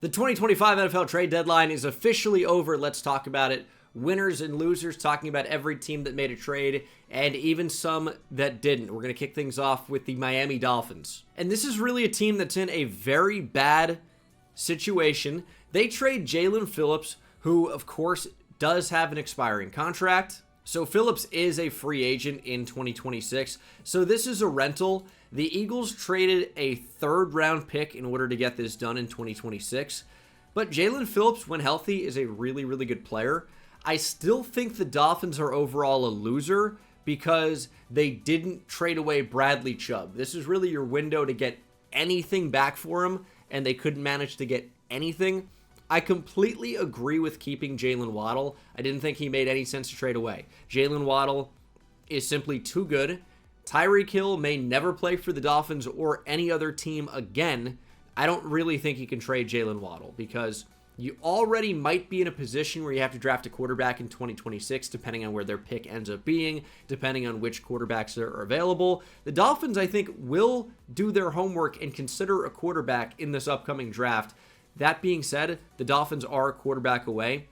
The 2025 NFL trade deadline is officially over. Let's talk about it. Winners and losers, talking about every team that made a trade and even some that didn't. We're going to kick things off with the Miami Dolphins. And this is really a team that's in a very bad situation. They trade Jaelan Phillips, who of course does have an expiring contract. So Phillips is a free agent in 2026. So this is a rental. The Eagles traded a third-round pick in order to get this done in 2026. But Jaelan Phillips, when healthy, is a really, really good player. I still think the Dolphins are overall a loser because they didn't trade away Bradley Chubb. This is really your window to get anything back for him, and they couldn't manage to get anything. I completely agree with keeping Jalen Waddle. I didn't think he made any sense to trade away. Jalen Waddle is simply too good. Tyreek Hill may never play for the Dolphins or any other team again. I don't really think you can trade Jalen Waddle because you already might be in a position where you have to draft a quarterback in 2026, depending on where their pick ends up being, depending on which quarterbacks are available. The Dolphins, I think, will do their homework and consider a quarterback in this upcoming draft. That being said, the Dolphins are a quarterback away.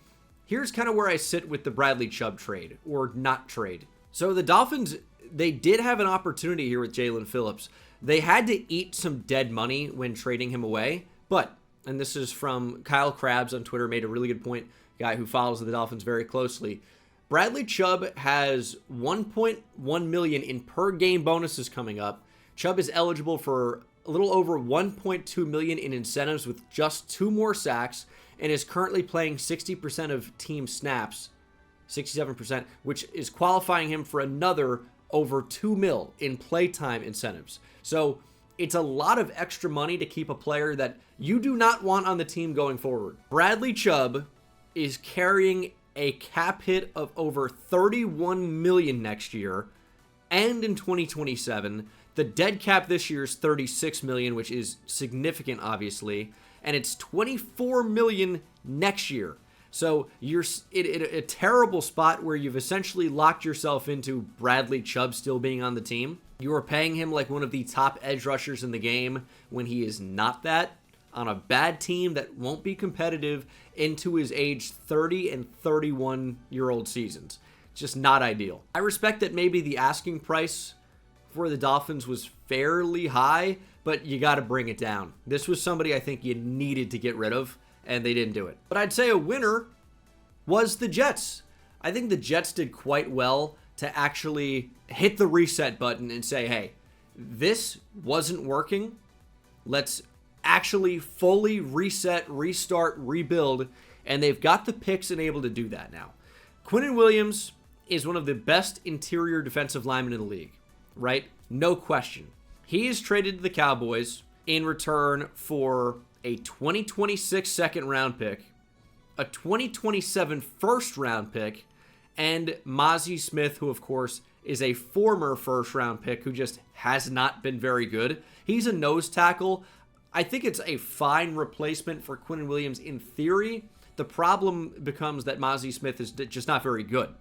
Here's kind of where I sit with the Bradley Chubb trade, or not trade. So the Dolphins, they did have an opportunity here with Jaelan Phillips. They had to eat some dead money when trading him away, but, and this is from Kyle Krabs on Twitter, made a really good point, guy who follows the Dolphins very closely. Bradley Chubb has $1.1 million in per game bonuses coming up. Chubb is eligible for a little over $1.2 million in incentives with just 2 more sacks and is currently playing 60% of team snaps, 67%, which is qualifying him for another over $2 million in playtime incentives. So it's a lot of extra money to keep a player that you do not want on the team going forward. Bradley Chubb is carrying a cap hit of over $31 million next year and in 2027. The dead cap this year is $36 million, which is significant, obviously, and it's $24 million next year. So you're in a terrible spot where you've essentially locked yourself into Bradley Chubb still being on the team. You are paying him like one of the top edge rushers in the game when he is not that, on a bad team that won't be competitive into his age 30 and 31-year-old seasons. It's just not ideal. I respect that maybe the asking price for the Dolphins was fairly high, but you got to bring it down. This was somebody I think you needed to get rid of, and they didn't do it. But I'd say a winner was the Jets. I think the Jets did quite well to actually hit the reset button and say, hey, this wasn't working. Let's actually fully reset, restart, rebuild, and they've got the picks and able to do that now. Quinnen Williams is one of the best interior defensive linemen in the league. Right? No question. He is traded to the Cowboys in return for a 2026 second round pick, a 2027 first round pick, and Mazi Smith, who of course is a former first round pick who just has not been very good. He's a nose tackle. I think it's a fine replacement for Quinnen Williams in theory. The problem becomes that Mazi Smith is just not very good.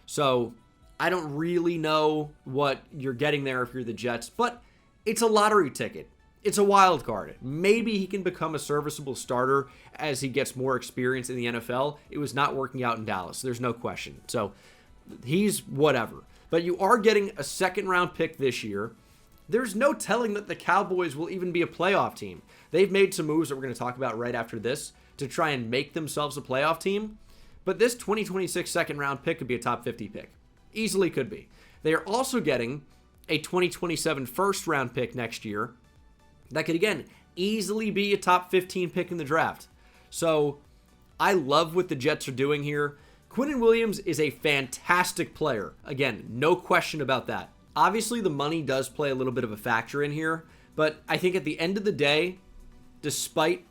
So I don't really know what you're getting there if you're the Jets, but it's a lottery ticket. It's a wild card. Maybe he can become a serviceable starter as he gets more experience in the NFL. It was not working out in Dallas. There's no question. So he's whatever. But you are getting a second round pick this year. There's no telling that the Cowboys will even be a playoff team. They've made some moves that we're going to talk about right after this to try and make themselves a playoff team. But this 2026 second round pick could be a top 50 pick. Easily could be. They are also getting a 2027 first round pick next year that could, again, easily be a top 15 pick in the draft. So I love what the Jets are doing here. Quinnen Williams is a fantastic player. Again, no question about that. Obviously, the money does play a little bit of a factor in here, but I think at the end of the day, despite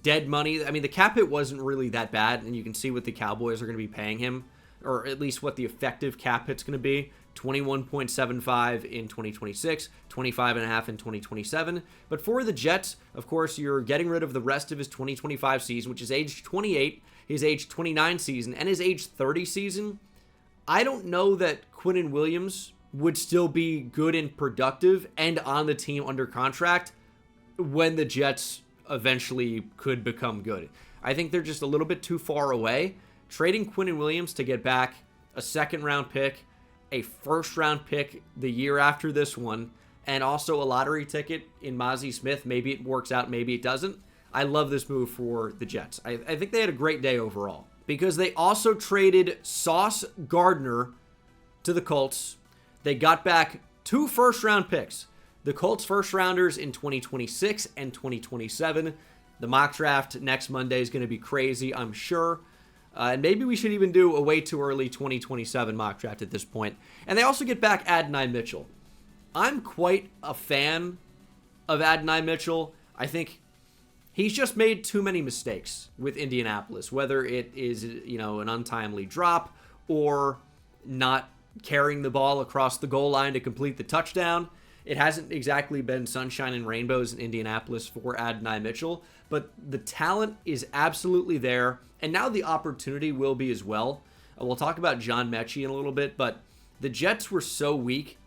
dead money, I mean, the cap hit wasn't really that bad, and you can see what the Cowboys are going to be paying him, or at least what the effective cap hit's going to be. 21.75 in 2026, 25.5 in 2027. But for the Jets, of course, you're getting rid of the rest of his 2025 season, which is age 28, his age 29 season, and his age 30 season. I don't know that Quinnen Williams would still be good and productive and on the team under contract when the Jets eventually could become good. I think they're just a little bit too far away. Trading Quinnen Williams to get back a second-round pick, a first-round pick the year after this one, and also a lottery ticket in Mozzie Smith. Maybe it works out, maybe it doesn't. I love this move for the Jets. I think they had a great day overall because they also traded Sauce Gardner to the Colts. They got back 2 first-round picks. The Colts first-rounders in 2026 and 2027. The mock draft next Monday is going to be crazy, I'm sure. And maybe we should even do a way too early 2027 mock draft at this point. And they also get back Adonai Mitchell. I'm quite a fan of Adonai Mitchell. I think he's just made too many mistakes with Indianapolis, whether it is, an untimely drop or not carrying the ball across the goal line to complete the touchdown. It hasn't exactly been sunshine and rainbows in Indianapolis for Adonai Mitchell, but the talent is absolutely there, and now the opportunity will be as well. We'll talk about John Mechie in a little bit, but the Jets were so weak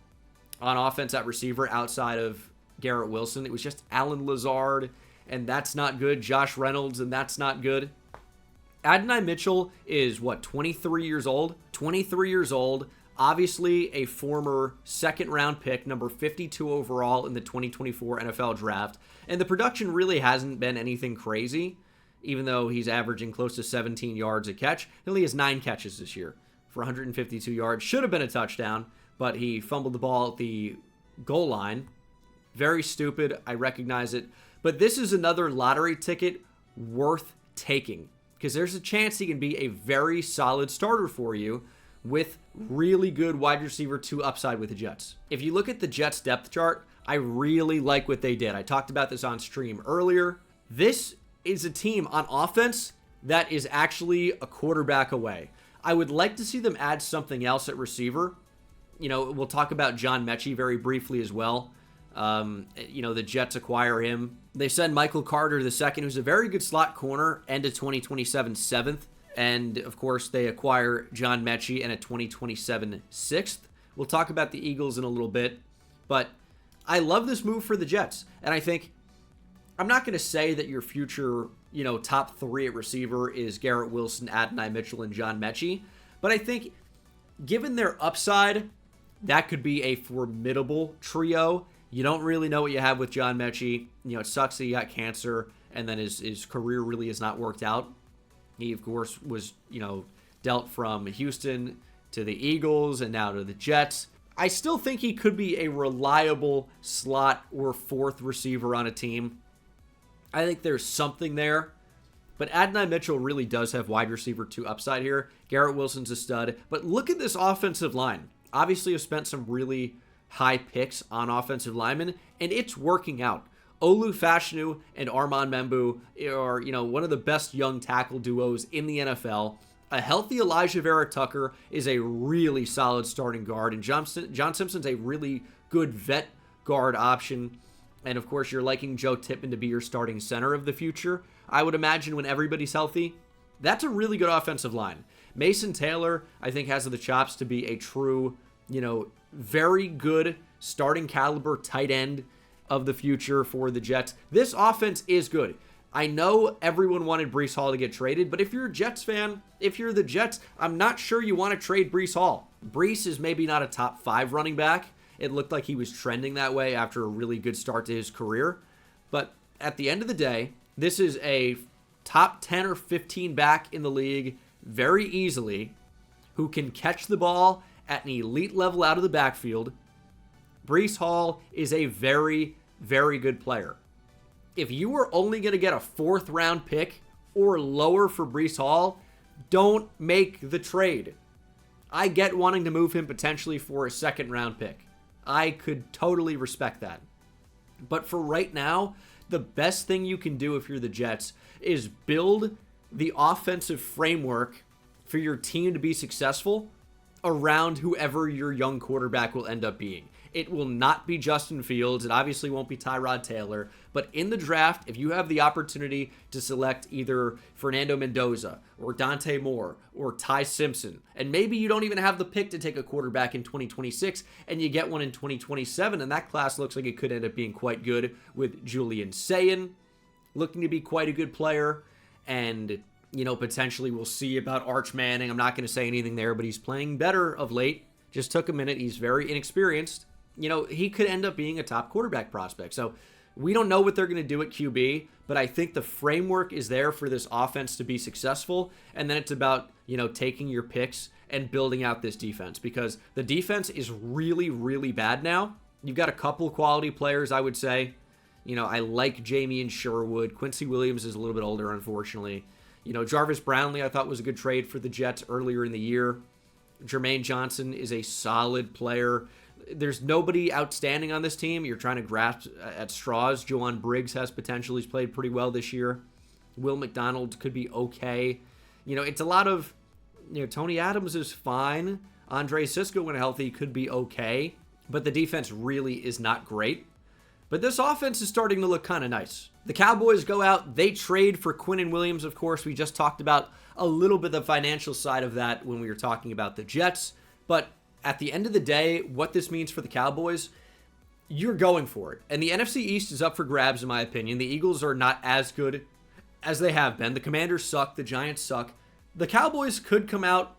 on offense at receiver outside of Garrett Wilson. It was just Alan Lazard, and that's not good. Josh Reynolds, and that's not good. Adonai Mitchell is, 23 years old? 23 years old. Obviously, a former second-round pick, number 52 overall in the 2024 NFL Draft. And the production really hasn't been anything crazy, even though he's averaging close to 17 yards a catch. He only has 9 catches this year for 152 yards. Should have been a touchdown, but he fumbled the ball at the goal line. Very stupid. I recognize it. But this is another lottery ticket worth taking because there's a chance he can be a very solid starter for you with really good wide receiver 2 upside with the Jets. If you look at the Jets depth chart, I really like what they did. I talked about this on stream earlier. This is a team on offense that is actually a quarterback away. I would like to see them add something else at receiver. We'll talk about John Mechie very briefly as well. The Jets acquire him. They send Michael Carter II, who's a very good slot corner, end of 2027 7th. And, of course, they acquire John Mechie and a 2027 6th. We'll talk about the Eagles in a little bit. But I love this move for the Jets. And I think, I'm not going to say that your future, top 3 at receiver is Garrett Wilson, Adonai Mitchell, and John Mechie. But I think, given their upside, that could be a formidable trio. You don't really know what you have with John Mechie. It sucks that he got cancer, and then his career really has not worked out. He, of course, was, dealt from Houston to the Eagles and now to the Jets. I still think he could be a reliable slot or 4th receiver on a team. I think there's something there. But Adonai Mitchell really does have wide receiver 2 upside here. Garrett Wilson's a stud. But look at this offensive line. Obviously, I've spent some really high picks on offensive linemen, and it's working out. Olu Fashanu and Armand Membu are, one of the best young tackle duos in the NFL. A healthy Elijah Vera Tucker is a really solid starting guard, and John Simpson's a really good vet guard option. And, of course, you're liking Joe Tippmann to be your starting center of the future. I would imagine when everybody's healthy, that's a really good offensive line. Mason Taylor, I think, has the chops to be a true, very good starting caliber tight end of the future for the Jets. This offense is good. I know everyone wanted Breece Hall to get traded, but if you're a Jets fan, if you're the Jets, I'm not sure you want to trade Breece Hall. Breece is maybe not a top 5 running back. It looked like he was trending that way after a really good start to his career. But at the end of the day, this is a top 10 or 15 back in the league very easily who can catch the ball at an elite level out of the backfield. Breece Hall is a very, very good player. If you were only going to get a 4th round pick or lower for Breece Hall, don't make the trade. I get wanting to move him potentially for a 2nd round pick. I could totally respect that. But for right now, the best thing you can do if you're the Jets is build the offensive framework for your team to be successful around whoever your young quarterback will end up being. It will not be Justin Fields. It obviously won't be Tyrod Taylor. But in the draft, if you have the opportunity to select either Fernando Mendoza or Dante Moore or Ty Simpson, and maybe you don't even have the pick to take a quarterback in 2026 and you get one in 2027, and that class looks like it could end up being quite good with Julian Sayin looking to be quite a good player. And, potentially we'll see about Arch Manning. I'm not going to say anything there, but he's playing better of late. Just took a minute. He's very inexperienced. He could end up being a top quarterback prospect. So we don't know what they're going to do at QB, but I think the framework is there for this offense to be successful. And then it's about, taking your picks and building out this defense, because the defense is really, really bad now. You've got a couple quality players, I would say. I like Jamie and Sherwood. Quincy Williams is a little bit older, unfortunately. Jarvis Brownlee I thought was a good trade for the Jets earlier in the year. Jermaine Johnson is a solid player. There's nobody outstanding on this team. You're trying to grasp at straws. Joan Briggs has potential. He's played pretty well this year. Will McDonald could be okay. It's a lot of, Tony Adams is fine. Andre Sisco, when healthy, could be okay. But the defense really is not great. But this offense is starting to look kind of nice. The Cowboys go out. They trade for Quinnen Williams, of course. We just talked about a little bit of the financial side of that when we were talking about the Jets. But at the end of the day, what this means for the Cowboys, you're going for it. And the NFC East is up for grabs, in my opinion. The Eagles are not as good as they have been. The Commanders suck. The Giants suck. The Cowboys could come out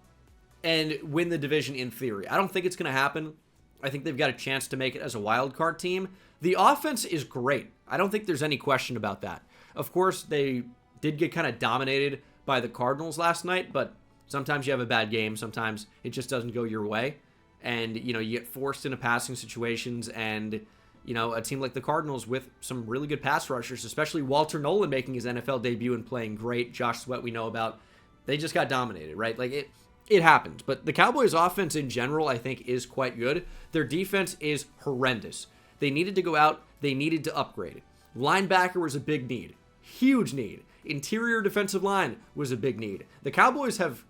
and win the division in theory. I don't think it's going to happen. I think they've got a chance to make it as a wild card team. The offense is great. I don't think there's any question about that. Of course, they did get kind of dominated by the Cardinals last night, but sometimes you have a bad game. Sometimes it just doesn't go your way. And, you get forced into passing situations, and, a team like the Cardinals with some really good pass rushers, especially Walter Nolan making his NFL debut and playing great. Josh Sweat we know about. They just got dominated, right? Like, it happened. But the Cowboys' offense in general, I think, is quite good. Their defense is horrendous. They needed to go out. They needed to upgrade. Linebacker was a big need. Huge need. Interior defensive line was a big need. The Cowboys have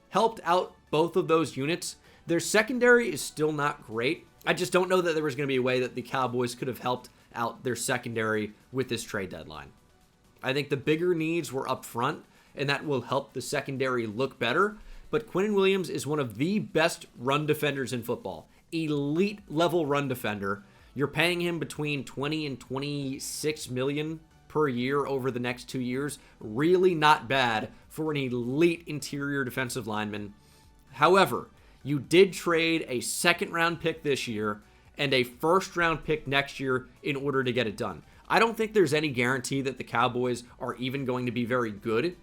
helped out both of those units. Their secondary is still not great. I just don't know that there was going to be a way that the Cowboys could have helped out their secondary with this trade deadline. I think the bigger needs were up front, and that will help the secondary look better. But Quinnen Williams is one of the best run defenders in football. Elite level run defender. You're paying him between 20 and 26 million per year over the next 2 years. Really not bad for an elite interior defensive lineman. However, you did trade a second-round pick this year and a first-round pick next year in order to get it done. I don't think there's any guarantee that the Cowboys are even going to be very good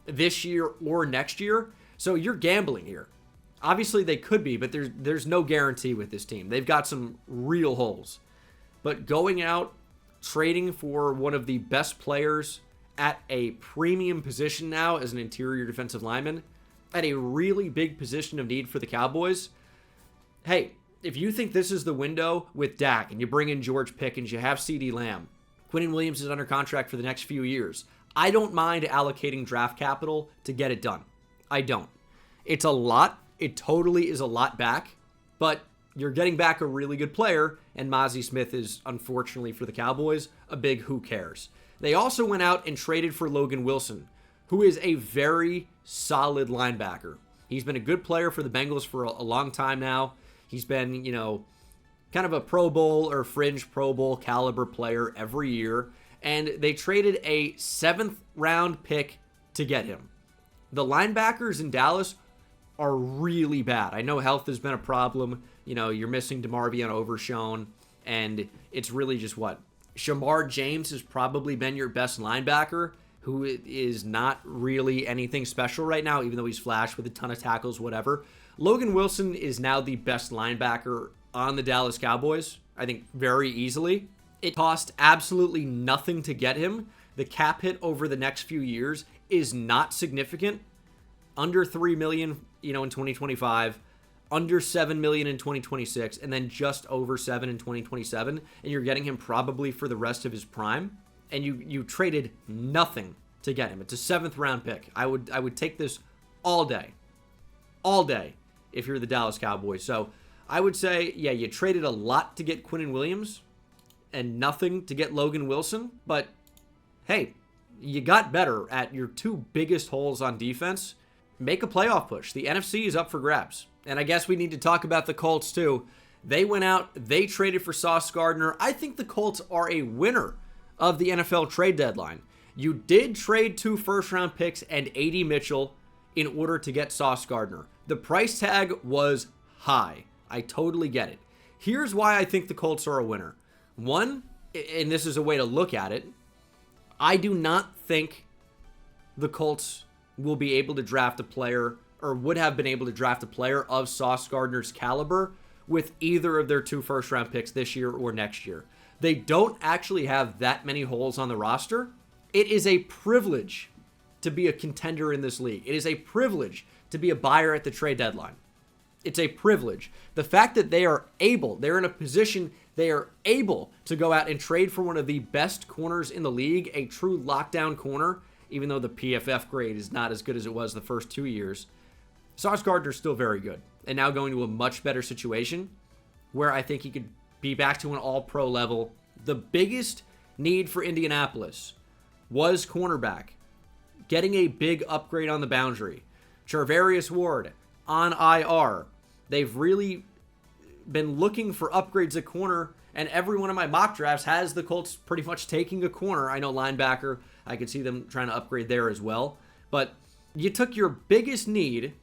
this year or next year. So you're gambling here. Obviously, they could be, but there's no guarantee with this team. They've got some real holes. But going out, trading for one of the best players at a premium position now as an interior defensive lineman, at a really big position of need for the Cowboys, hey, if you think this is the window with Dak and you bring in George Pickens, you have CeeDee Lamb, Quinnen Williams is under contract for the next few years, I don't mind allocating draft capital to get it done. I don't. It's a lot. It totally is a lot back, but you're getting back a really good player, and Mozzie Smith is, unfortunately for the Cowboys, a big who cares. They also went out and traded for Logan Wilson, who is a very solid linebacker. He's been a good player for the Bengals for a long time now. He's been, kind of a Pro Bowl or fringe Pro Bowl caliber player every year, and they traded a 7th-round pick to get him. The linebackers in Dallas are really bad. I know health has been a problem. You're missing DeMarvion Overshown, and it's really just what? Shamar James has probably been your best linebacker, who is not really anything special right now, even though he's flashed with a ton of tackles, whatever. Logan Wilson is now the best linebacker on the Dallas Cowboys, I think very easily. It cost absolutely nothing to get him. The cap hit over the next few years is not significant. Under $3 million, in 2025, under $7 million in 2026, and then just over $7 million in 2027, and you're getting him probably for the rest of his prime, and you traded nothing to get him. It's a 7th-round pick. I would take this all day if you're the Dallas Cowboys. So I would say, yeah, you traded a lot to get Quinnen Williams and nothing to get Logan Wilson, but hey, you got better at your two biggest holes on defense. Make a playoff push. The NFC is up for grabs. And I guess we need to talk about the Colts too. They went out, they traded for Sauce Gardner. I think the Colts are a winner of the NFL trade deadline. You did trade 2 first-round picks and 80 Mitchell in order to get Sauce Gardner. The price tag was high. I totally get it. Here's why I think the Colts are a winner. One, and this is a way to look at it, I do not think the Colts will be able to draft a player, or would have been able to draft a player of Sauce Gardner's caliber with either of their 2 first-round picks this year or next year. They don't actually have that many holes on the roster. It is a privilege to be a contender in this league. It is a privilege to be a buyer at the trade deadline. It's a privilege. The fact that they're in a position, they are able to go out and trade for one of the best corners in the league, a true lockdown corner, even though the PFF grade is not as good as it was the first 2 years. Sauce Gardner's still very good, and now going to a much better situation where I think he could be back to an all-pro level. The biggest need for Indianapolis was cornerback, getting a big upgrade on the boundary. Charvarius Ward on IR. They've really been looking for upgrades at corner, and every one of my mock drafts has the Colts pretty much taking a corner. I know linebacker, I could see them trying to upgrade there as well. But you took your biggest need,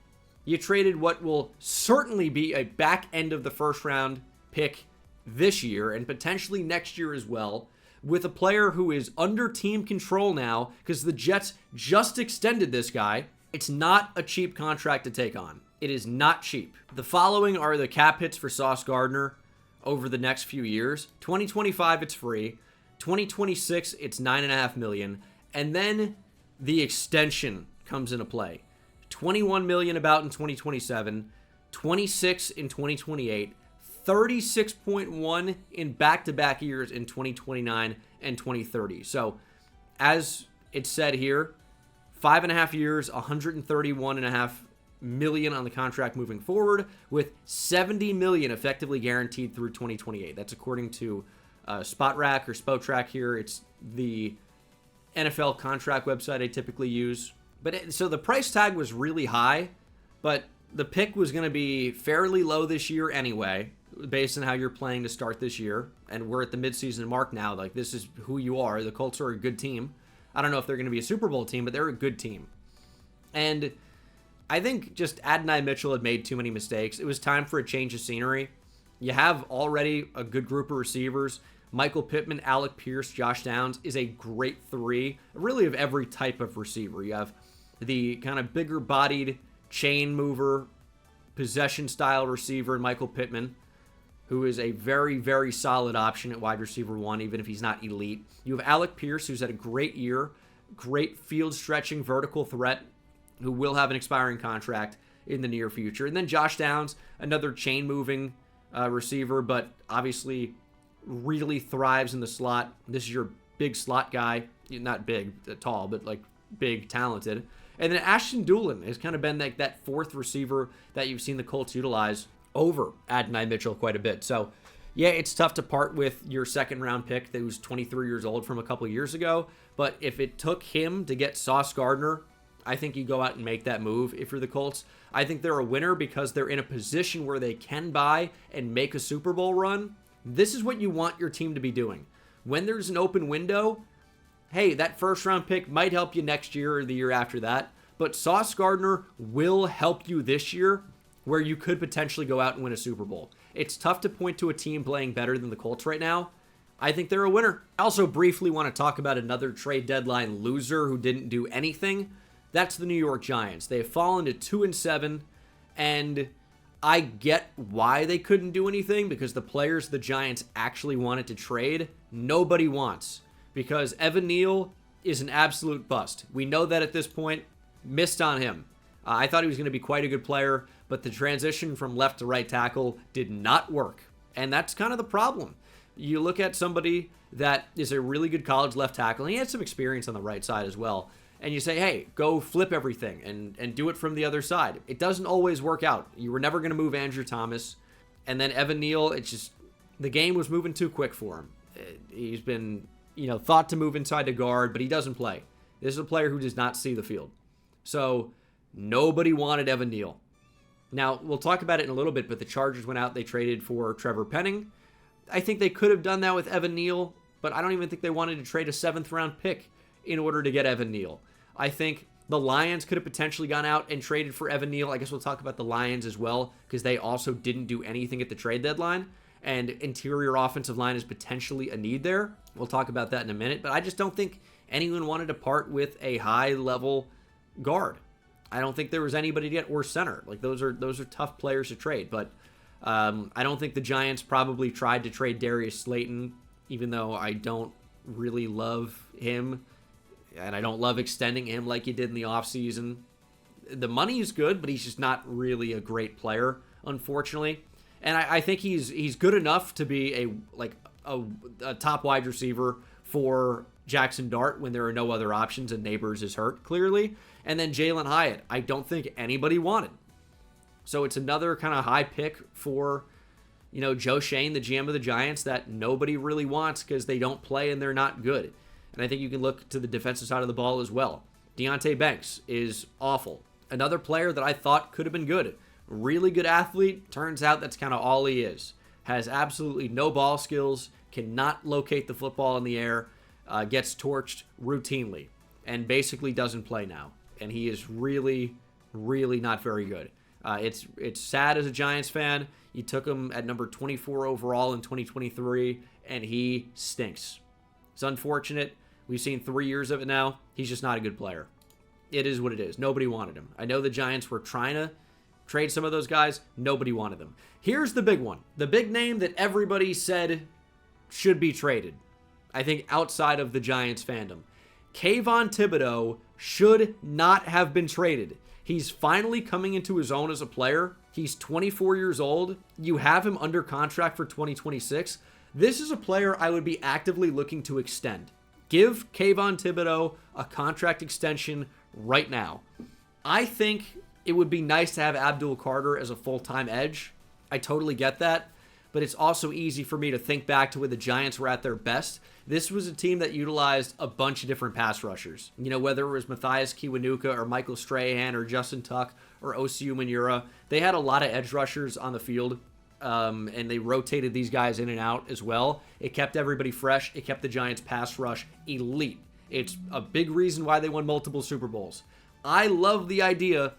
you traded what will certainly be a back end of the first round pick this year and potentially next year as well, with a player who is under team control now because the Jets just extended this guy. It's not a cheap contract to take on. It is not cheap. The following are the cap hits for Sauce Gardner over the next few years. 2025, it's free. 2026, it's $9.5 million. And then the extension comes into play. $21 million about in 2027, 26 in 2028, 36.1 in back-to-back years in 2029 and 2030. So, as it said here, 5.5 years, $131.5 million on the contract moving forward, with $70 million effectively guaranteed through 2028. That's according to SpotRack or Spotrac here. It's the NFL contract website I typically use. So the price tag was really high, but the pick was going to be fairly low this year anyway, based on how you're playing to start this year. And we're at the midseason mark now. Like, this is who you are. The Colts are a good team. I don't know if they're going to be a Super Bowl team, but they're a good team. And I think just Adonai Mitchell had made too many mistakes. It was time for a change of scenery. You have already a good group of receivers. Michael Pittman, Alec Pierce, Josh Downs is a great 3, really of every type of receiver. You have the kind of bigger-bodied chain mover, possession-style receiver in Michael Pittman, who is a very, very solid option at wide receiver 1, even if he's not elite. You have Alec Pierce, who's had a great year, great field-stretching vertical threat, who will have an expiring contract in the near future. And then Josh Downs, another chain-moving receiver, but obviously really thrives in the slot. This is your big slot guy. Not big, tall, but like big, talented. And then Ashton Doolin has kind of been like that 4th receiver that you've seen the Colts utilize over Adonai Mitchell quite a bit. So, yeah, it's tough to part with your second-round pick that was 23 years old from a couple years ago. But if it took him to get Sauce Gardner, I think you go out and make that move if you're the Colts. I think they're a winner because they're in a position where they can buy and make a Super Bowl run. This is what you want your team to be doing. When there's an open window, hey, that first-round pick might help you next year or the year after that. But Sauce Gardner will help you this year where you could potentially go out and win a Super Bowl. It's tough to point to a team playing better than the Colts right now. I think they're a winner. I also briefly want to talk about another trade deadline loser who didn't do anything. That's the New York Giants. They have fallen to 2-7, and I get why they couldn't do anything, because the players the Giants actually wanted to trade, nobody wants, because Evan Neal is an absolute bust. We know that at this point. Missed on him. I thought he was going to be quite a good player, but the transition from left to right tackle did not work, and that's kind of the problem. You look at somebody that is a really good college left tackle, and he had some experience on the right side as well, and you say, hey, go flip everything and do it from the other side. It doesn't always work out. You were never going to move Andrew Thomas, and then Evan Neal, it's just, the game was moving too quick for him. He's been, thought to move inside to guard, but he doesn't play. This is a player who does not see the field. So nobody wanted Evan Neal. Now, we'll talk about it in a little bit, but the Chargers went out. They traded for Trevor Penning. I think they could have done that with Evan Neal. but I don't even think they wanted to trade a 7th round pick in order to get Evan Neal. I think the Lions could have potentially gone out and traded for Evan Neal. I guess we'll talk about the Lions as well, because they also didn't do anything at the trade deadline, and interior offensive line is potentially a need there. We'll talk about that in a minute, but I just don't think anyone wanted to part with a high-level guard. I don't think there was anybody to get, or center. Like, those are tough players to trade, but I don't think the Giants probably tried to trade Darius Slayton, even though I don't really love him, and I don't love extending him like he did in the offseason. The money is good, but he's just not really a great player, unfortunately. And I think he's good enough to be a top wide receiver for Jackson Dart when there are no other options and Neighbors is hurt, clearly. And then Jalen Hyatt, I don't think anybody wanted. So it's another kind of high pick for, Joe Shane, the GM of the Giants, that nobody really wants because they don't play and they're not good. And I think you can look to the defensive side of the ball as well. Deonte Banks is awful. Another player that I thought could have been good. Really good athlete. Turns out that's kind of all he is. Has absolutely no ball skills. Cannot locate the football in the air. Gets torched routinely. And basically doesn't play now. And he is really, really not very good. It's sad as a Giants fan. You took him at number 24 overall in 2023. And he stinks. It's unfortunate. We've seen 3 years of it now. He's just not a good player. It is what it is. Nobody wanted him. I know the Giants were trying to trade some of those guys. Nobody wanted them. Here's the big one. The big name that everybody said should be traded. I think outside of the Giants fandom. Kayvon Thibodeau should not have been traded. He's finally coming into his own as a player. He's 24 years old. You have him under contract for 2026. This is a player I would be actively looking to extend. Give Kayvon Thibodeau a contract extension right now. I think it would be nice to have Abdul Carter as a full-time edge. I totally get that. But it's also easy for me to think back to when the Giants were at their best. This was a team that utilized a bunch of different pass rushers. Whether it was Matthias Kiwanuka or Michael Strahan or Justin Tuck or Osi Umenyiora. They had a lot of edge rushers on the field. And they rotated these guys in and out as well. It kept everybody fresh. It kept the Giants' pass rush elite. It's a big reason why they won multiple Super Bowls. I love the idea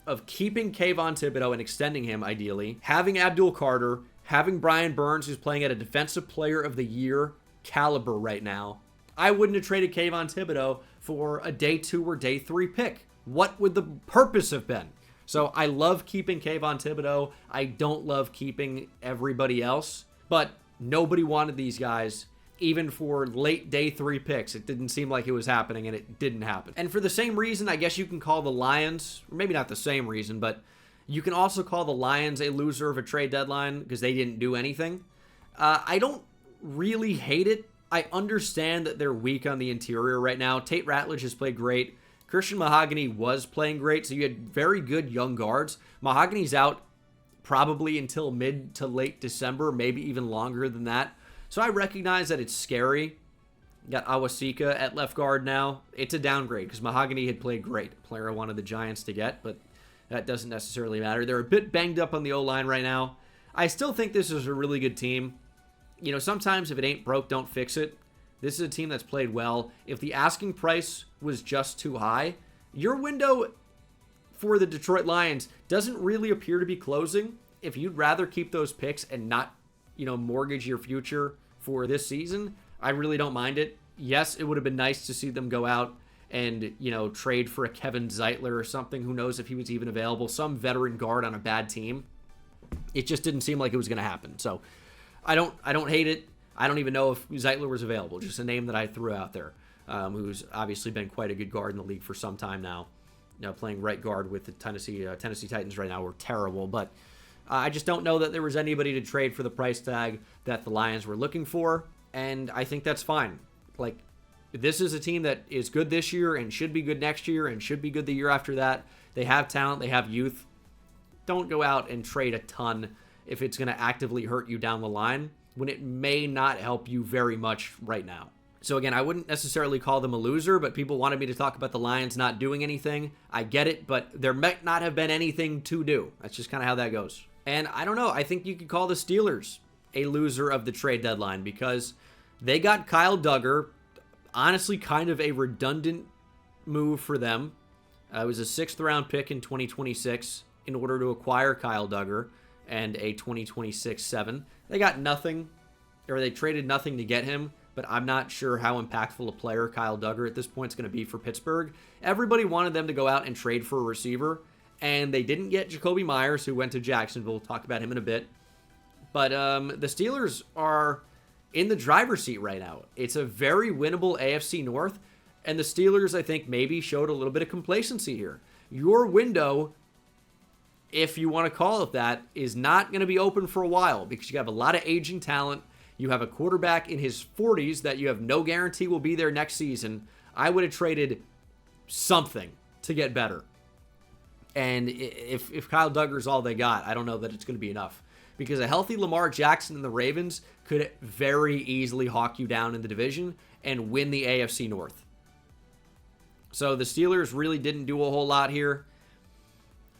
of keeping Kayvon Thibodeau and extending him, ideally, having Abdul Carter, having Brian Burns, who's playing at a Defensive Player of the Year caliber right now. I wouldn't have traded Kayvon Thibodeau for a day 2 or day 3 pick. What would the purpose have been? So I love keeping Kayvon Thibodeau. I don't love keeping everybody else. But nobody wanted these guys, even for late day 3 picks. It didn't seem like it was happening, and it didn't happen. And for the same reason, I guess you can call the Lions, or maybe not the same reason, but you can also call the Lions a loser of a trade deadline because they didn't do anything. I don't really hate it. I understand that they're weak on the interior right now. Tate Ratledge has played great. Christian Mahogany was playing great, so you had very good young guards. Mahogany's out probably until mid to late December, maybe even longer than that. So I recognize that it's scary. You got Awasika at left guard now. It's a downgrade because Mahogany had played great. A player I wanted the Giants to get, but that doesn't necessarily matter. They're a bit banged up on the O-line right now. I still think this is a really good team. Sometimes if it ain't broke, don't fix it. This is a team that's played well. If the asking price was just too high, your window for the Detroit Lions doesn't really appear to be closing. If you'd rather keep those picks and not, mortgage your future for this season, I really don't mind it. Yes, it would have been nice to see them go out and, trade for a Kevin Zeitler or something. Who knows if he was even available. Some veteran guard on a bad team. It just didn't seem like it was going to happen. So I don't hate it. I don't even know if Zeitler was available. Just a name that I threw out there, who's obviously been quite a good guard in the league for some time now. Playing right guard with the Tennessee Titans right now were terrible. But I just don't know that there was anybody to trade for the price tag that the Lions were looking for. And I think that's fine. Like, this is a team that is good this year and should be good next year and should be good the year after that. They have talent. They have youth. Don't go out and trade a ton if it's going to actively hurt you down the line, when it may not help you very much right now. So again, I wouldn't necessarily call them a loser, but people wanted me to talk about the Lions not doing anything. I get it, but there might not have been anything to do. That's just kind of how that goes. And I don't know, I think you could call the Steelers a loser of the trade deadline because They got Kyle Duggar, honestly kind of a redundant move for them. It was a 6th round pick in 2026 in order to acquire Kyle Duggar and a 2026 7. They got nothing, or they traded nothing to get him, but I'm not sure how impactful a player Kyle Duggar at this point is going to be for Pittsburgh. Everybody wanted them to go out and trade for a receiver, and they didn't get Jacoby Myers, who went to Jacksonville. We'll talk about him in a bit. But the Steelers are in the driver's seat right now. It's a very winnable AFC North, and the Steelers, I think, maybe showed a little bit of complacency here. Your window, if you want to call it that, is not going to be open for a while because you have a lot of aging talent. You have a quarterback in his 40s that you have no guarantee will be there next season. I would have traded something to get better. And if Kyle Duggar's all they got, I don't know that it's going to be enough. Because a healthy Lamar Jackson and the Ravens could very easily hawk you down in the division and win the AFC North. So the Steelers really didn't do a whole lot here.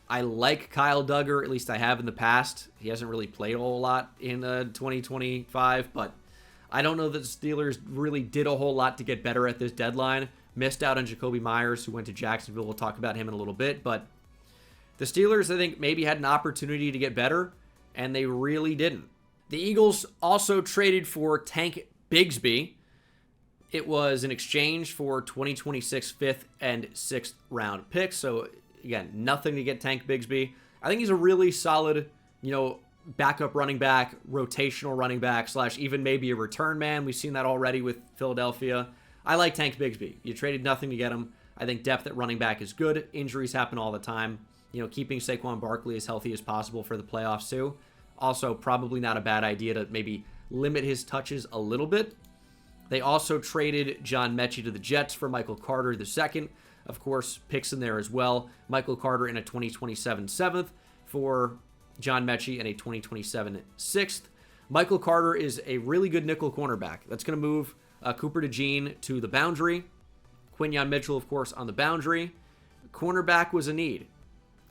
I like Kyle Duggar, at least I have in the past. He hasn't really played a whole lot in 2025, but I don't know that the Steelers really did a whole lot to get better at this deadline. Missed out on Jacoby Myers, who went to Jacksonville. We'll talk about him in a little bit, but the Steelers, I think, maybe had an opportunity to get better, and they really didn't. The Eagles also traded for Tank Bigsby. It was an exchange for 2026 5th and 6th round picks. So, again, nothing to get Tank Bigsby. I think he's a really solid, backup running back, rotational running back, / even maybe a return man. We've seen that already with Philadelphia. I like Tank Bigsby. You traded nothing to get him. I think depth at running back is good. Injuries happen all the time. Keeping Saquon Barkley as healthy as possible for the playoffs too. Also, probably not a bad idea to maybe limit his touches a little bit. They also traded John Mechie to the Jets for Michael Carter II. Of course, picks in there as well. Michael Carter in a 2027 7th for John Mechie and a 2027 6th. Michael Carter is a really good nickel cornerback. That's going to move Cooper DeJean to the boundary. Quinyon Mitchell, of course, on the boundary. Cornerback was a need.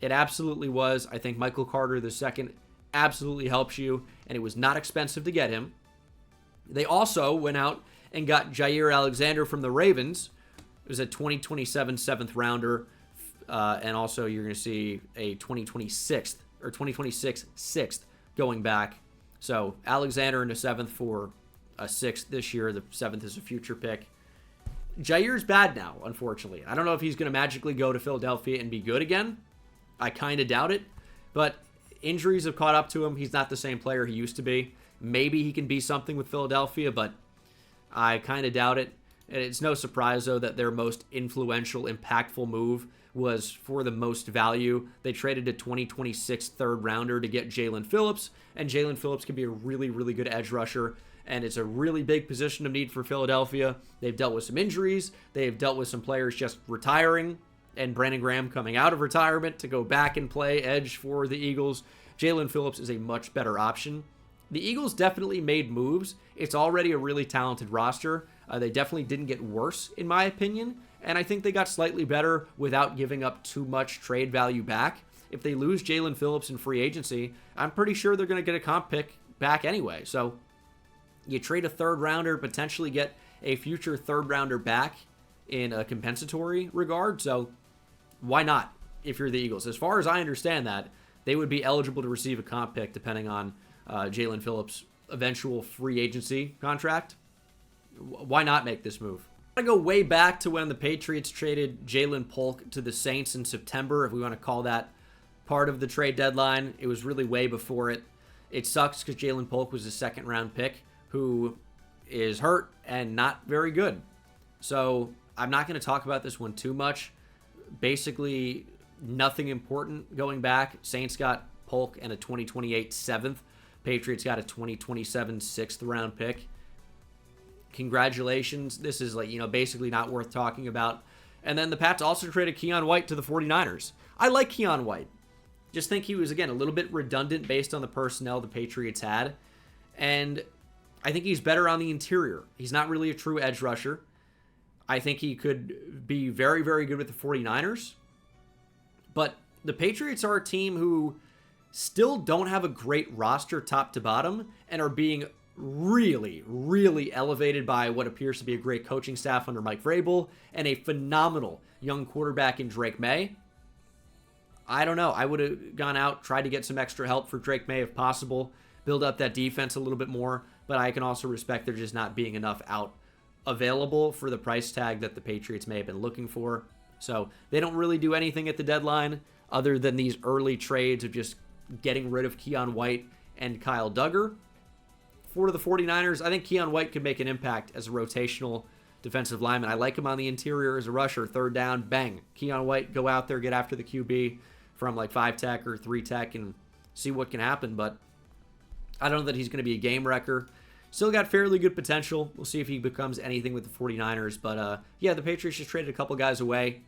It absolutely was. I think Michael Carter II absolutely helps you, and it was not expensive to get him. They also went out and got Jair Alexander from the Ravens. It was a 2027 7th rounder, and also you're going to see a 2026 6th going back. So Alexander in the 7th for a 6th this year. The 7th is a future pick. Jair's bad now, unfortunately. I don't know if he's going to magically go to Philadelphia and be good again. I kind of doubt it, but injuries have caught up to him. He's not the same player he used to be. Maybe he can be something with Philadelphia, but I kind of doubt it. And it's no surprise, though, that their most influential, impactful move was for the most value. They traded a 2026 3rd rounder to get Jalen Phillips, and Jalen Phillips can be a really, really good edge rusher, and it's a really big position of need for Philadelphia. They've dealt with some injuries. They've dealt with some players just retiring, and Brandon Graham coming out of retirement to go back and play edge for the Eagles. Jalen Phillips is a much better option. The Eagles definitely made moves. It's already a really talented roster. They definitely didn't get worse, in my opinion, and I think they got slightly better without giving up too much trade value back. If they lose Jalen Phillips in free agency, I'm pretty sure they're going to get a comp pick back anyway. So you trade a 3rd rounder, potentially get a future 3rd rounder back in a compensatory regard. So why not if you're the Eagles? As far as I understand that, they would be eligible to receive a comp pick depending on Jalen Phillips' eventual free agency contract. Why not make this move? I go way back to when the Patriots traded Jalen Polk to the Saints in September, if we want to call that part of the trade deadline. It was really way before it. It sucks because Jalen Polk was a 2nd round pick who is hurt and not very good. So I'm not going to talk about this one too much. Basically, nothing important going back. Saints got Polk and a 2028 7th. Patriots got a 2027 6th round pick. Congratulations. This is basically not worth talking about. And then the Pats also traded Keion White to the 49ers. I like Keion White. Just think he was, again, a little bit redundant based on the personnel the Patriots had. And I think he's better on the interior. He's not really a true edge rusher. I think he could be very, very good with the 49ers. But the Patriots are a team who still don't have a great roster top to bottom and are being really, really elevated by what appears to be a great coaching staff under Mike Vrabel and a phenomenal young quarterback in Drake May. I don't know. I would have gone out, tried to get some extra help for Drake May if possible, build up that defense a little bit more, but I can also respect there just not being enough out available for the price tag that the Patriots may have been looking for. So they don't really do anything at the deadline other than these early trades of just getting rid of Keon White and Kyle Duggar. For the 49ers, I think Keon White could make an impact as a rotational defensive lineman. I like him on the interior as a rusher. Third down, bang. Keon White, go out there, get after the QB from like 5-tech or 3-tech and see what can happen. But I don't know that he's going to be a game wrecker. Still got fairly good potential. We'll see if he becomes anything with the 49ers. But yeah, the Patriots just traded a couple guys away.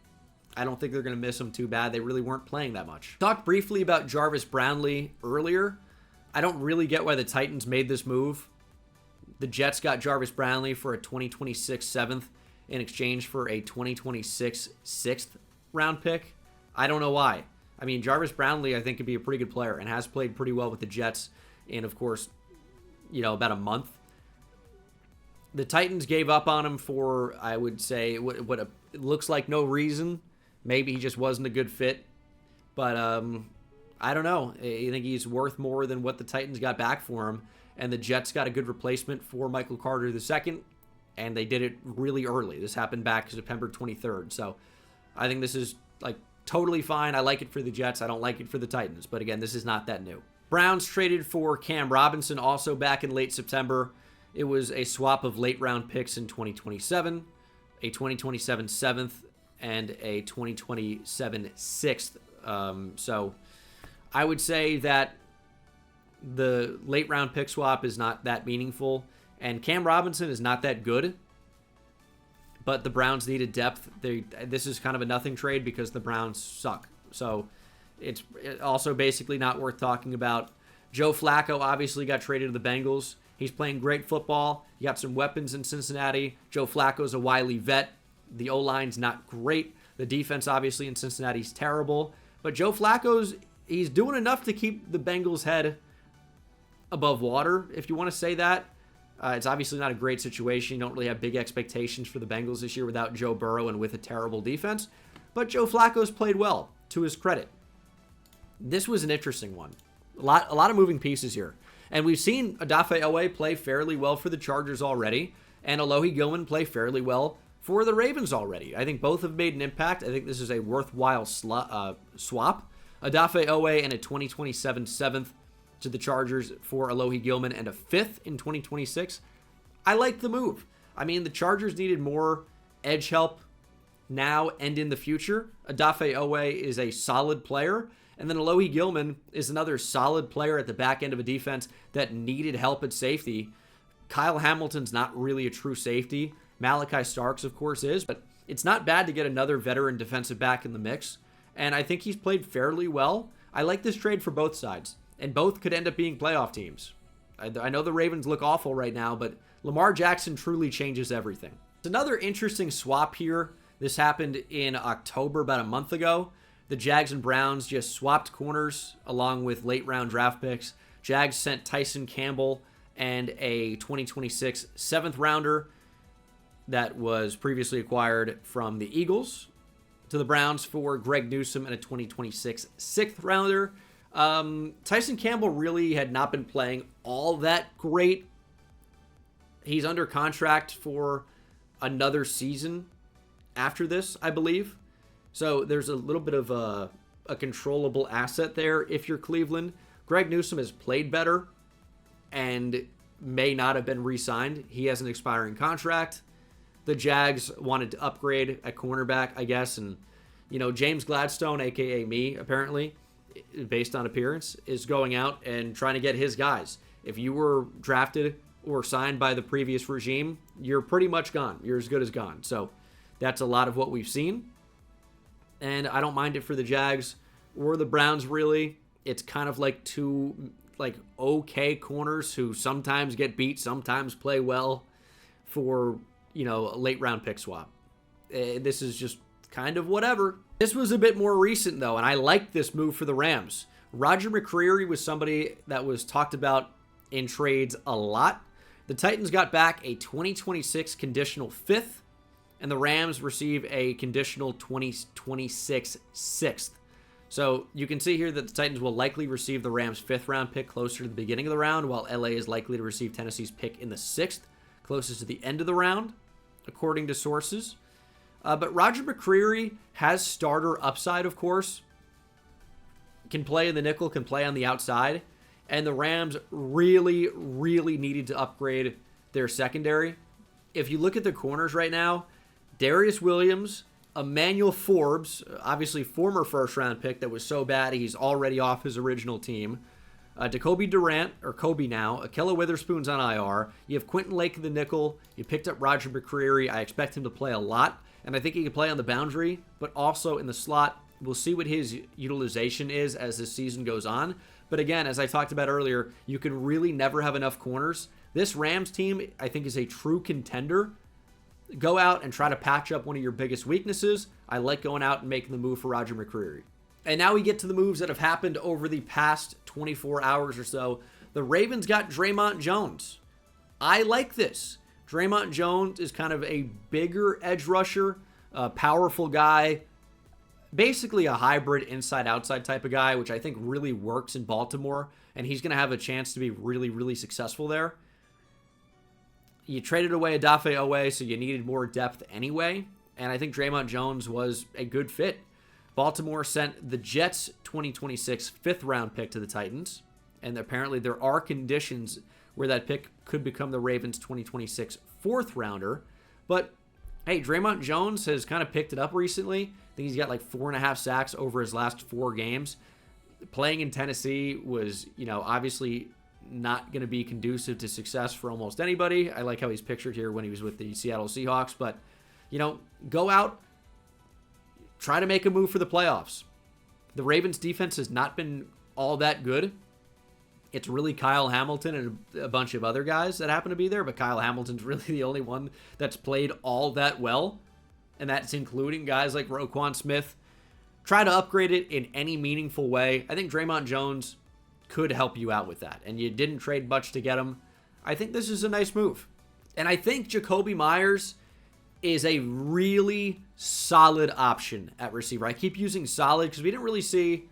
I don't think they're going to miss him too bad. They really weren't playing that much. Talked briefly about Jarvis Brownlee earlier. I don't really get why the Titans made this move. The Jets got Jarvis Brownlee for a 2026 7th in exchange for a 2026 6th round pick. I don't know why. I mean, Jarvis Brownlee, I think, could be a pretty good player and has played pretty well with the Jets in, of course, about a month. The Titans gave up on him for, I would say, what it looks like no reason. Maybe he just wasn't a good fit. But I don't know. I think he's worth more than what the Titans got back for him. And the Jets got a good replacement for Michael Carter II. And they did it really early. This happened back September 23rd. So I think this is like totally fine. I like it for the Jets. I don't like it for the Titans. But again, this is not that new. Browns traded for Cam Robinson also back in late September. It was a swap of late round picks in 2027, a 2027 7th, and a 2027 6th. So I would say that the late round pick swap is not that meaningful, and Cam Robinson is not that good, but the Browns needed depth. This is kind of a nothing trade because the Browns suck. So it's also basically not worth talking about. Joe Flacco obviously got traded to the Bengals. He's playing great football. You got some weapons in Cincinnati. Joe Flacco's a wily vet. The O-line's not great. The defense, obviously, in Cincinnati is terrible. But Joe he's doing enough to keep the Bengals' head above water, if you want to say that. It's obviously not a great situation. You don't really have big expectations for the Bengals this year without Joe Burrow and with a terrible defense. But Joe Flacco's played well, to his credit. This was an interesting one. A lot of moving pieces here. And we've seen Odafe Oweh play fairly well for the Chargers already, and Alohi Gilman play fairly well for the Ravens already. I think both have made an impact. I think this is a worthwhile swap. Odafe Oweh and a 2027 7th to the Chargers for Alohi Gilman and a 5th in 2026. I like the move. I mean, the Chargers needed more edge help now and in the future. Odafe Oweh is a solid player. And then Alohi Gilman is another solid player at the back end of a defense that needed help at safety. Kyle Hamilton's not really a true safety. Malachi Starks, of course, is. But it's not bad to get another veteran defensive back in the mix. And I think he's played fairly well. I like this trade for both sides. And both could end up being playoff teams. I know the Ravens look awful right now, but Lamar Jackson truly changes everything. It's another interesting swap here. This happened in October, about a month ago. The Jags and Browns just swapped corners along with late round draft picks. Jags sent Tyson Campbell and a 2026 7th rounder that was previously acquired from the Eagles to the Browns for Greg Newsome and a 2026 6th rounder. Tyson Campbell really had not been playing all that great. He's under contract for another season after this, I believe. So there's a little bit of a controllable asset there if you're Cleveland. Greg Newsome has played better and may not have been re-signed. He has an expiring contract. The Jags wanted to upgrade at cornerback, I guess. And, James Gladstone, a.k.a. me, apparently, based on appearance, is going out and trying to get his guys. If you were drafted or signed by the previous regime, you're pretty much gone. You're as good as gone. So that's a lot of what we've seen. And I don't mind it for the Jags or the Browns, really. It's kind of like two okay corners who sometimes get beat, sometimes play well for, a late round pick swap. This is just kind of whatever. This was a bit more recent, though, and I liked this move for the Rams. Roger McCreary was somebody that was talked about in trades a lot. The Titans got back a 2026 conditional 5th, and the Rams receive a conditional 2026 6th. So you can see here that the Titans will likely receive the Rams' 5th round pick closer to the beginning of the round, while LA is likely to receive Tennessee's pick in the 6th, closest to the end of the round, according to sources. But Roger McCreary has starter upside, of course. Can play in the nickel, can play on the outside. And the Rams really, really needed to upgrade their secondary. If you look at the corners right now, Darius Williams, Emmanuel Forbes, obviously former first-round pick that was so bad he's already off his original team. Jacoby Durant, or Kobe now. Akella Witherspoon's on IR. You have Quentin Lake in the nickel. You picked up Roger McCreary. I expect him to play a lot, and I think he can play on the boundary, but also in the slot. We'll see what his utilization is as this season goes on. But again, as I talked about earlier, you can really never have enough corners. This Rams team, I think, is a true contender. Go out and try to patch up one of your biggest weaknesses. I like going out and making the move for Roger McCreary. And now we get to the moves that have happened over the past 24 hours or so. The Ravens got Draymond Jones. I like this. Draymond Jones is kind of a bigger edge rusher, a powerful guy, basically a hybrid inside-outside type of guy, which I think really works in Baltimore, and he's going to have a chance to be really, really successful there. You traded away Odafe Owe, so you needed more depth anyway, and I think Draymond Jones was a good fit. Baltimore sent the Jets' 2026 5th-round pick to the Titans, and apparently there are conditions where that pick could become the Ravens' 2026 4th-rounder, but hey, Draymond Jones has kind of picked it up recently. I think he's got like 4.5 sacks over his last 4 games. Playing in Tennessee was, obviously not going to be conducive to success for almost anybody. I like how he's pictured here when he was with the Seattle Seahawks. But, go out, try to make a move for the playoffs. The Ravens defense has not been all that good. It's really Kyle Hamilton and a bunch of other guys that happen to be there, but Kyle Hamilton's really the only one that's played all that well, and that's including guys like Roquan Smith. Try to upgrade it in any meaningful way. I think Draymond Jones could help you out with that, and you didn't trade much to get him. I think this is a nice move. And I think Jacoby Myers is a really solid option at receiver. I keep using solid because we didn't really see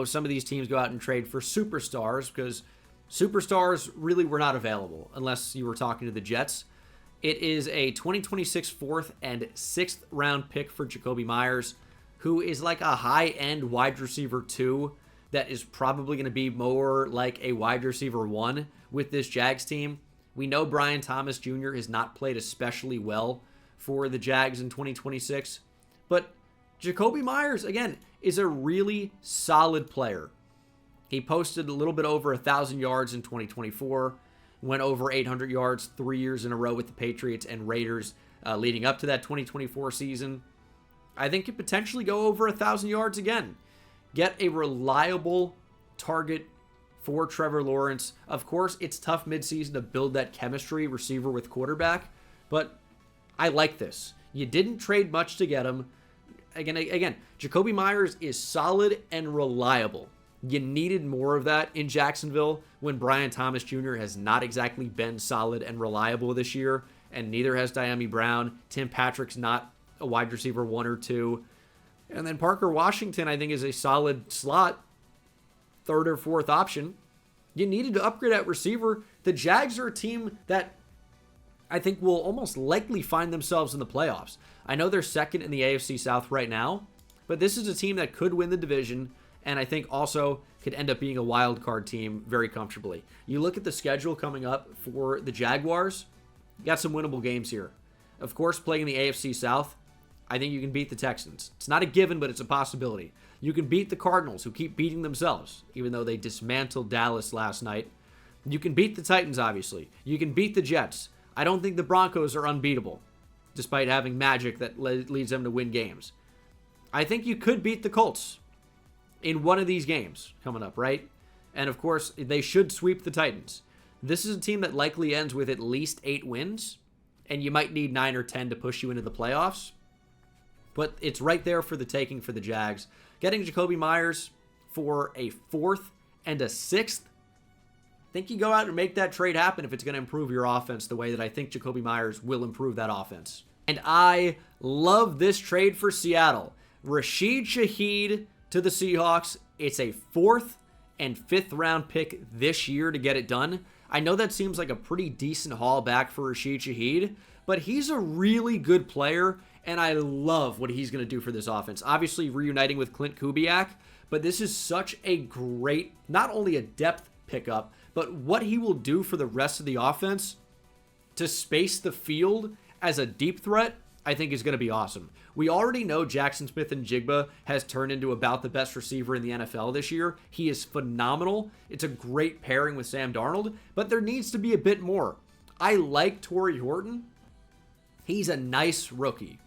some of these teams go out and trade for superstars because superstars really were not available unless you were talking to the Jets. It is a 2026 4th and 6th round pick for Jacoby Myers, who is like a high-end wide receiver 2 that is probably going to be more like a wide receiver 1 with this Jags team. We know Brian Thomas Jr. has not played especially well for the Jags in 2026, but Jacoby Myers, again, is a really solid player. He posted a little bit over 1,000 yards in 2024, went over 800 yards 3 years in a row with the Patriots and Raiders leading up to that 2024 season. I think could potentially go over 1,000 yards again. Get a reliable target for Trevor Lawrence. Of course, it's tough midseason to build that chemistry receiver with quarterback, but I like this. You didn't trade much to get him. Again, Jacoby Myers is solid and reliable. You needed more of that in Jacksonville when Brian Thomas Jr. has not exactly been solid and reliable this year, and neither has Diami Brown. Tim Patrick's not a wide receiver 1 or 2. And then Parker Washington, I think, is a solid slot, 3rd or 4th option. You needed to upgrade at receiver. The Jags are a team that I think will almost likely find themselves in the playoffs. I know they're 2nd in the AFC South right now, but this is a team that could win the division, and I think also could end up being a wild card team very comfortably. You look at the schedule coming up for the Jaguars, you got some winnable games here. Of course, playing in the AFC South, I think you can beat the Texans. It's not a given, but it's a possibility. You can beat the Cardinals, who keep beating themselves, even though they dismantled Dallas last night. You can beat the Titans, obviously. You can beat the Jets. I don't think the Broncos are unbeatable, despite having magic that leads them to win games. I think you could beat the Colts in one of these games coming up, right? And of course, they should sweep the Titans. This is a team that likely ends with at least 8 wins, and you might need 9 or 10 to push you into the playoffs. But it's right there for the taking for the Jags. Getting Jacoby Myers for a 4th and a 6th, think you go out and make that trade happen if it's going to improve your offense the way that I think Jacoby Myers will improve that offense. And I love this trade for Seattle. Rashid Shaheed to the Seahawks. It's a 4th and 5th round pick this year to get it done. I know that seems like a pretty decent haul back for Rashid Shaheed, but he's a really good player, and I love what he's going to do for this offense. Obviously reuniting with Clint Kubiak, but this is such a great, not only a depth pickup, but what he will do for the rest of the offense to space the field as a deep threat, I think is going to be awesome. We already know Jackson Smith-Njigba has turned into about the best receiver in the NFL this year. He is phenomenal. It's a great pairing with Sam Darnold, but there needs to be a bit more. I like Torrey Horton. He's a nice rookie.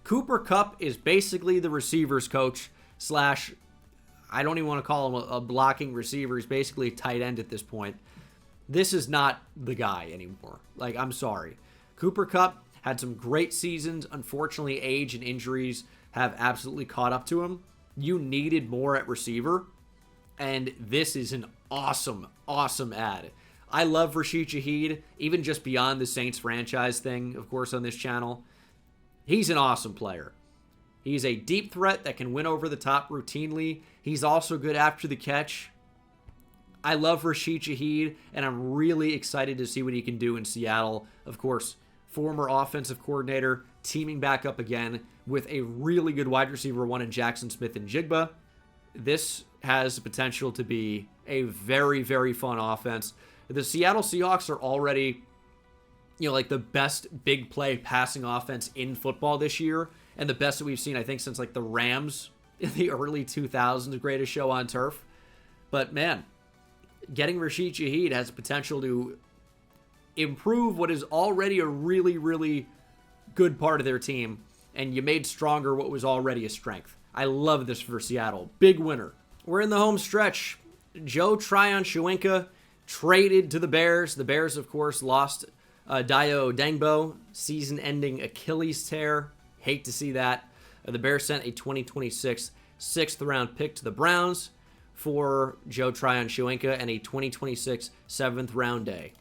Cooper Kupp is basically the receivers coach slash, I don't even want to call him a blocking receiver. He's basically a tight end at this point. This is not the guy anymore. Like, I'm sorry. Cooper Kupp had some great seasons. Unfortunately, age and injuries have absolutely caught up to him. You needed more at receiver, and this is an awesome, awesome ad. I love Rashid Shaheed, even just beyond the Saints franchise thing, of course, on this channel. He's an awesome player. He's a deep threat that can win over the top routinely. He's also good after the catch. I love Rashid Shaheed, and I'm really excited to see what he can do in Seattle. Of course, former offensive coordinator, teaming back up again with a really good wide receiver one in Jackson Smith-Njigba. This has the potential to be a very, very fun offense. The Seattle Seahawks are already, like the best big play passing offense in football this year, and the best that we've seen, I think, since like the Rams in the early 2000s, greatest show on turf. But man, getting Rashid Shaheed has the potential to improve what is already a really, really good part of their team, and you made stronger what was already a strength. I love this for Seattle. Big winner. We're in the home stretch. Joe Tryon-Shoyinka traded to the Bears. The Bears, of course, lost Dayo Dangbo, season-ending Achilles tear. Hate to see that. The Bears sent a 2026 6th-round pick to the Browns for Joe Tryon-Shoyinka and a 2026 7th-round day.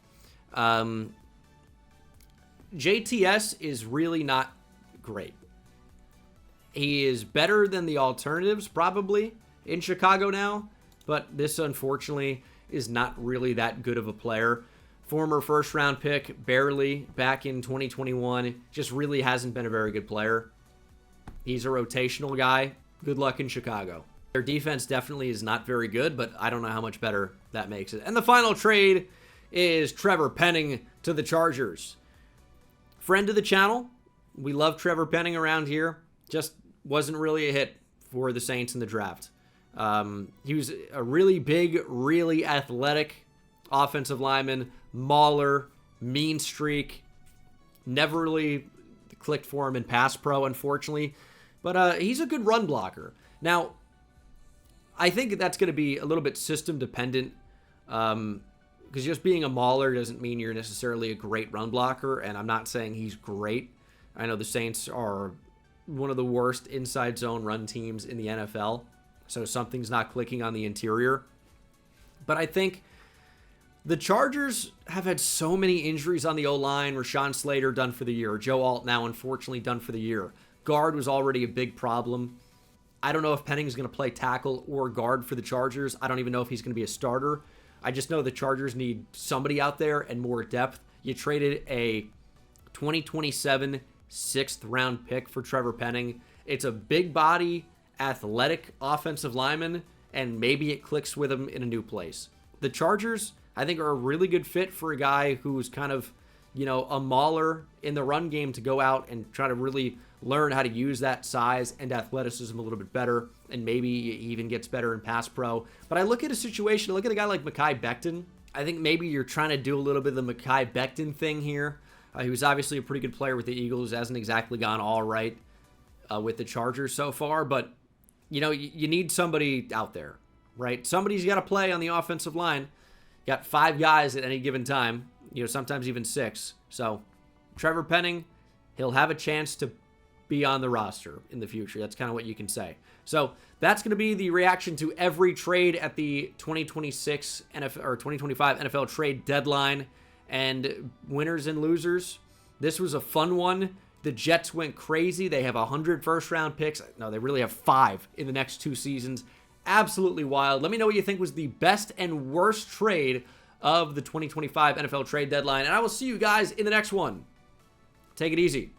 JTS is really not great. He is better than the alternatives, probably, in Chicago now, but this, unfortunately, is not really that good of a player. Former first-round pick, barely, back in 2021, just really hasn't been a very good player. He's a rotational guy. Good luck in Chicago. Their defense definitely is not very good, but I don't know how much better that makes it. And the final trade is Trevor Penning to the Chargers. Friend of the channel. We love Trevor Penning around here. Just wasn't really a hit for the Saints in the draft. He was a really big, really athletic offensive lineman, mauler, mean streak. Never really clicked for him in pass pro, unfortunately. But he's a good run blocker. Now, I think that's going to be a little bit system dependent. Because just being a mauler doesn't mean you're necessarily a great run blocker, and I'm not saying he's great. I know the Saints are one of the worst inside zone run teams in the NFL, so something's not clicking on the interior. But I think the Chargers have had so many injuries on the O-line. Rashawn Slater done for the year. Joe Alt now unfortunately done for the year. Guard was already a big problem. I don't know if Penning's going to play tackle or guard for the Chargers. I don't even know if he's going to be a starter. I just know the Chargers need somebody out there and more depth. You traded a 2027 6th-round pick for Trevor Penning. It's a big body, athletic offensive lineman, and maybe it clicks with him in a new place. The Chargers, I think, are a really good fit for a guy who's kind of, a mauler in the run game to go out and try to really learn how to use that size and athleticism a little bit better, and maybe he even gets better in pass pro. But I look at a situation, I look at a guy like Mekhi Becton. I think maybe you're trying to do a little bit of the Mekhi Becton thing here. He was obviously a pretty good player with the Eagles, hasn't exactly gone all right with the Chargers so far, but you need somebody out there, right? Somebody's got to play on the offensive line. You got 5 guys at any given time, sometimes even 6. So Trevor Penning, he'll have a chance to be on the roster in the future. That's kind of what you can say. So that's going to be the reaction to every trade at the 2026 NFL or 2025 NFL trade deadline, and winners and losers. This was a fun one. The Jets went crazy. They have 100 first-round picks. No, they really have 5 in the next 2 seasons. Absolutely wild. Let me know what you think was the best and worst trade of the 2025 NFL trade deadline, and I will see you guys in the next one. Take it easy.